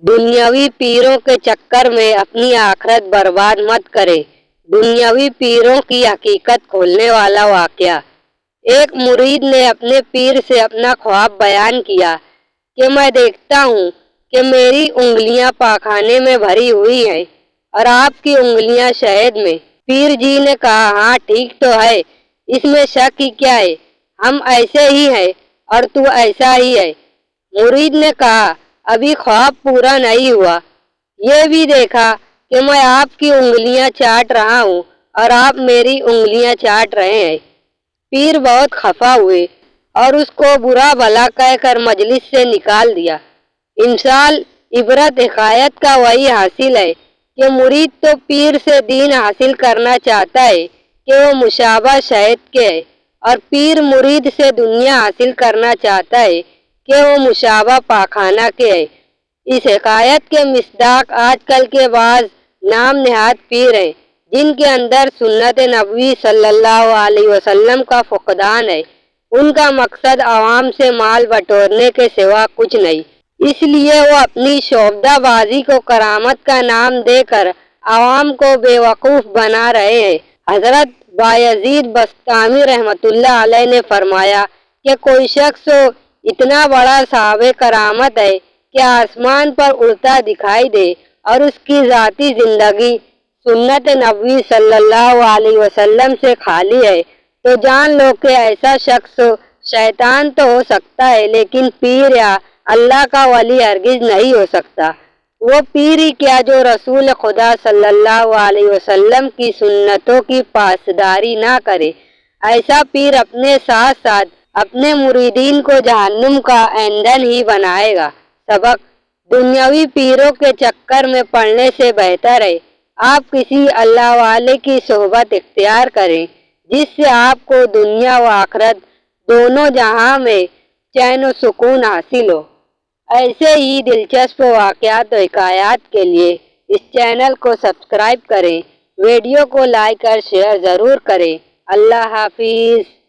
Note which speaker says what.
Speaker 1: دنیاوی پیروں کے چکر میں اپنی آخرت برباد مت کرے۔ دنیاوی پیروں کی حقیقت کھولنے والا واقعہ۔ ایک مرید نے اپنے پیر سے اپنا خواب بیان کیا کہ میں دیکھتا ہوں کہ میری انگلیاں پاخانے میں بھری ہوئی ہیں اور آپ کی انگلیاں شہد میں۔ پیر جی نے کہا، ہاں ٹھیک تو ہے، اس میں شک ہی کیا ہے، ہم ایسے ہی ہیں اور تو ایسا ہی ہے۔ مرید نے کہا، ابھی خواب پورا نہیں ہوا، یہ بھی دیکھا کہ میں آپ کی انگلیاں چاٹ رہا ہوں اور آپ میری انگلیاں چاٹ رہے ہیں۔ پیر بہت خفا ہوئے اور اس کو برا بھلا کہہ کر مجلس سے نکال دیا۔ انسان عبرت حکایت کا وہی حاصل ہے کہ مرید تو پیر سے دین حاصل کرنا چاہتا ہے کہ وہ مشابہ شہد کے ہے، اور پیر مرید سے دنیا حاصل کرنا چاہتا ہے کہ وہ مشابہ پاخانہ کے ہے۔ اس حکایت کے مصداق آج کل کے بعض نام نہاد پیر ہیں جن کے اندر سنت نبوی صلی اللہ علیہ وسلم کا فقدان ہے۔ ان کا مقصد عوام سے مال بٹورنے کے سوا کچھ نہیں، اس لیے وہ اپنی شعبدہ بازی کو کرامت کا نام دے کر عوام کو بے وقوف بنا رہے ہیں۔ حضرت بایزید بسطامی رحمۃ اللہ علیہ نے فرمایا کہ کوئی شخص اتنا بڑا صاحب کرامت ہے کہ آسمان پر اڑتا دکھائی دے اور اس کی ذاتی زندگی سنت نبوی صلی اللہ علیہ وسلم سے خالی ہے، تو جان لو کہ ایسا شخص شیطان تو ہو سکتا ہے لیکن پیر یا اللہ کا ولی ہرگز نہیں ہو سکتا۔ وہ پیر ہی کیا جو رسول خدا صلی اللہ علیہ وسلم کی سنتوں کی پاسداری نہ کرے۔ ایسا پیر اپنے ساتھ ساتھ اپنے مریدین کو جہنم کا ایندھن ہی بنائے گا۔ سبق: دنیاوی پیروں کے چکر میں پڑنے سے بہتر ہے آپ کسی اللہ والے کی صحبت اختیار کریں جس سے آپ کو دنیا و آخرت دونوں جہاں میں چین و سکون حاصل ہو۔ ایسے ہی دلچسپ واقعات و حکایات کے لیے اس چینل کو سبسکرائب کریں، ویڈیو کو لائک اور شیئر ضرور کریں۔ اللہ حافظ۔